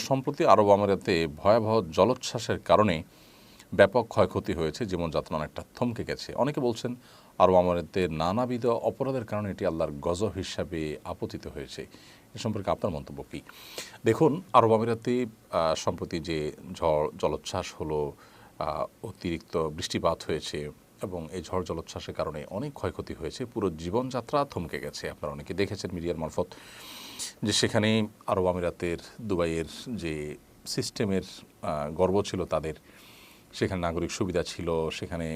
সম্প্রতি আরব আমিরাতে ভয়াবহ জলোচ্ছ্বাসের কারণে ব্যাপক ক্ষয়ক্ষতি হয়েছে, জীবনযাত্রা অনেকটা থমকে গেছে। অনেকে বলছেন আরব আমিরাতের নানাবিধ অপরাধের কারণে এটি আল্লাহর গজব হিসাবে আপতিত হয়েছে। এ সম্পর্কে আপনার মন্তব্য কী? দেখুন, আরব আমিরাতে সম্প্রতি যে ঝড় জলোচ্ছ্বাস হলো, অতিরিক্ত বৃষ্টিপাত হয়েছে এবং এই ঝড় জলোচ্ছ্বাসের কারণে অনেক ক্ষয়ক্ষতি হয়েছে। পুরো জীবনযাত্রা থমকে গেছে। আপনারা অনেকে দেখেছেন মিডিয়ার মারফত যে সেখানে আরব আমিরাতের দুবাইয়ের যে সিস্টেমের গর্ব ছিল তাদের, সেখানে নাগরিক সুবিধা ছিল, সেখানে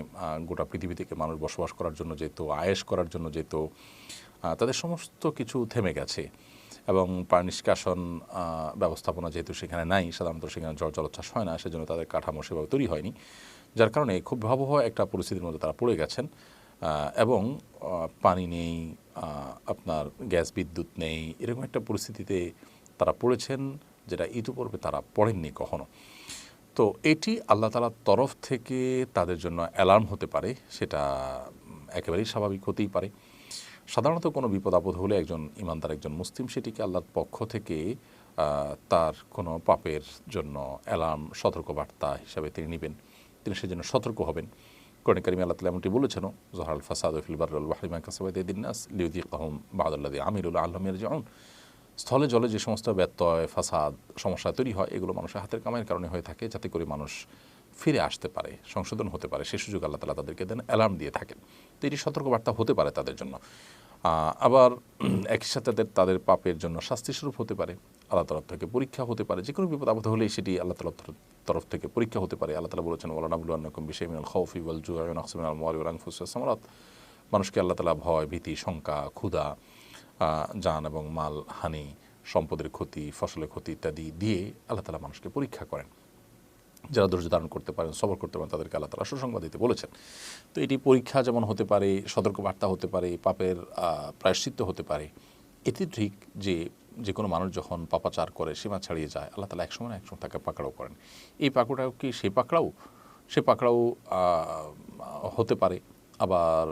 গোটা পৃথিবী থেকে মানুষ বসবাস করার জন্য যেত, আয়েশ করার জন্য যেত, তাদের সমস্ত কিছু থেমে গেছে। এবং পানি নিষ্কাশন ব্যবস্থাপনা যেহেতু সেখানে নাই, সাধারণত সেখানে ঝড় জলোচ্ছ্বাস হয় না, সেজন্য তাদের কাঠামো সেভাবে তৈরি হয়নি, যার কারণে খুব ভয়াবহ একটা পরিস্থিতির মধ্যে তারা পড়ে গেছেন। এবং পানি নেই, আপনার গ্যাস বিদ্যুৎ নেই, এরকম একটা পরিস্থিতিতে তারা পড়েছেন যেটা ইতিপূর্বে তারা পড়েননি কখনো। তো এটি আল্লাহ তাআলার তরফ থেকে তাদের জন্য অ্যালার্ম হতে পারে, সেটা একেবারেই স্বাভাবিক হতেই পারে। সাধারণত কোনো বিপদ আপদ হলে একজন ইমানদার, একজন মুসলিম, সেটিকে আল্লাহর পক্ষ থেকে তার কোনো পাপের জন্য অ্যালার্ম, সতর্কবার্তা হিসাবে তিনি নেবেন, তিনি সেজন্য সতর্ক হবেন। কোরআনে কারিমে আল্লাহ তাআলা এমনটি বলেছেন, যহরাল ফাসাদু ফিল বাররি ওয়াল বাহরি বিমা কাসাবাত আইদিন নাস লিইয়ুযিকাহুম বা'দাল্লাযী আমিলু লাআল্লাহুম ইয়ারজিউন। স্থলে জলে যে সমস্ত ব্যত্যয়, ফাসাদ, সমস্যা তৈরি হয়, এগুলো মানুষের হাতের কামাইয়ের কারণে হয়ে থাকে, যাতে করে মানুষ ফিরে আসতে পারে, সংশোধন হতে পারে, সে সুযোগ আল্লাহ তাআলা তাদেরকে দেন, অ্যালার্ম দিয়ে থাকেন। তো এটি সতর্কবার্তা হতে পারে তাদের জন্য। আবার একই সাথে তাদের পাপের জন্য শাস্তিস্বরূপ হতে পারে, আল্লাহ তরফ থেকে পরীক্ষা হতে পারে। যে কোনো বিপদ আপদ হলেই সেটি আল্লাহ তাআলার তরফ থেকে পরীক্ষা হতে পারে। আল্লাহ তাআলা বলেছেন, ওয়ালানাবলুওয়ান্নাকুম বিশাইইন মিনাল খাউফি ওয়াল জু'i ওয়া নাকসিন মিনাল আমওয়ালি ওয়াল আনফুসি ওয়াস সামারাত। মানুষকে আল্লাহ তাআলা ভয়, ভীতি, শঙ্কা, ক্ষুধা, জান এবং মাল হানি, সম্পদের ক্ষতি, ফসলের ক্ষতি ইত্যাদি দিয়ে আল্লাহ তাআলা মানুষকে পরীক্ষা করেন। যারা ধৈর্য ধারণ করতে পারেন, সবর করতে পারেন, তাদেরকে আল্লাহ তাআলা সুসংবাদ দিতে বলেছেন। তো এটি পরীক্ষা যেমন হতে পারে, সতর্কবার্তা হতে পারে, পাপের প্রায়শ্চিত্ত হতে পারে। এটি ঠিক যে কোনো মানুষ যখন পাপাচার করে, সীমা ছাড়িয়ে যায়, আল্লাহ তাআলা একসময় না একসময় তাকে পাকড়াও করেন। এই পাকড়াও কি সেই পাকড়াও? সে পাকড়াও হতে পারে, আবার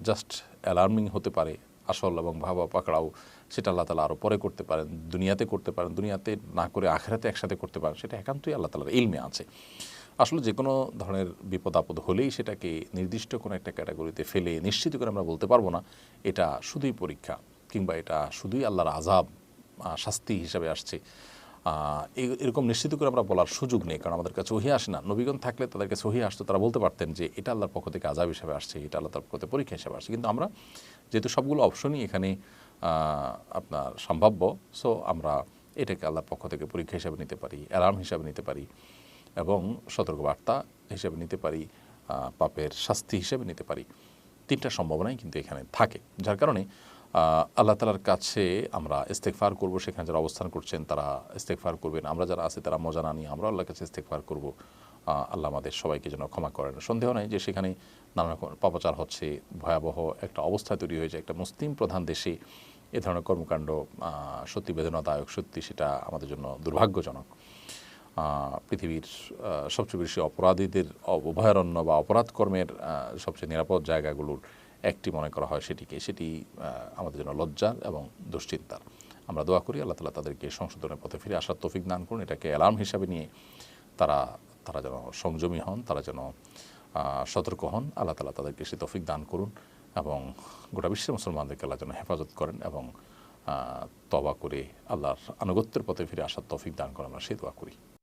জাস্ট অ্যালার্মিং হতে পারে। আসল এবং ভাবা পাকড়াও সেটা আল্লাহ তাআলা আরও পরে করতে পারেন, দুনিয়াতে করতে পারেন, দুনিয়াতে না করে আখিরাতে একসাথে করতে পারেন, সেটা একান্তই আল্লাহ তাআলার ইলমে আছে। আসলে যে কোনো ধরনের বিপদ আপদ হলেই সেটাকে নির্দিষ্ট কোনো একটা ক্যাটাগরিতে ফেলে নিশ্চিত করে আমরা বলতে পারবো না এটা শুধুই পরীক্ষা, কিংবা এটা শুধুই আল্লাহর আযাব, শাস্তি হিসাবে আসছে। এরকম নিশ্চিত করে আমরা বলার সুযোগ নেই, কারণ আমাদের কাছে ওহী আসে না। নবীগণ থাকলে তাদের কাছে ওহী আসতো, তারা বলতে পারতেন যে এটা আল্লাহর পক্ষ থেকে আযাব হিসাবে আসছে, এটা আল্লাহর পক্ষ থেকে পরীক্ষা হিসাবে আসছে। কিন্তু আমরা যেহেতু সবগুলো অপশনই এখানে আপনার সম্ভাব্য, সো আমরা এটাকে আল্লাহর পক্ষ থেকে পরীক্ষা হিসাবে নিতে পারি, অ্যালার্ম হিসাবে নিতে পারি, এবং সতর্কবার্তা হিসেবে নিতে পারি, পাপের শাস্তি হিসেবে নিতে পারি। তিনটা সম্ভাবনাই কিন্তু এখানে থাকে, যার কারণে আল্লাহ তাআলার কাছে আমরা ইস্তেগফার করব। সেখানে যারা অবস্থান করছেন তারা ইস্তেগফার করবেন, আমরা যারা আছি তারা মজা না নিয়ে আমরা আল্লাহর কাছে ইস্তেগফার করব। আল্লাহ আমাদের সবাইকে যেন ক্ষমা করেন। সন্দেহ নাই যে সেখানে নানা রকম পাপাচার হচ্ছে, ভয়াবহ একটা অবস্থা তৈরি হয়ে যায়। একটা মুসলিম প্রধান দেশে এ ধরনের কর্মকাণ্ড সত্যি বেদনাদায়ক, সত্যি সেটা আমাদের জন্য দুর্ভাগ্যজনক। পৃথিবীর সবচেয়ে বেশি অপরাধীদের অভয়ারণ্য বা অপরাধ কর্মের সবচেয়ে নিরাপদ জায়গাগুলোর একটি মনে করা হয় সেটি আমাদের জন্য লজ্জার এবং দুশ্চিন্তার। আমরা দোয়া করি আল্লাহ তাআলা তাদেরকে সংশোধনের পথে ফিরে আসার তৌফিক দান করুন। এটাকে অ্যালার্ম হিসাবে নিয়ে তারা যেন সংযমী হন, তারা যেন সতর্ক হন। আল্লাহ তাআলা তাদেরকে সে তৌফিক দান করুন এবং গোটা বিশ্বের মুসলমানদেরকে আল্লাহ যেন হেফাজত করেন এবং তওবা করে আল্লাহর আনুগত্যের পথে ফিরে আসার তৌফিক দান করেন, আমরা সেই দোয়া করি।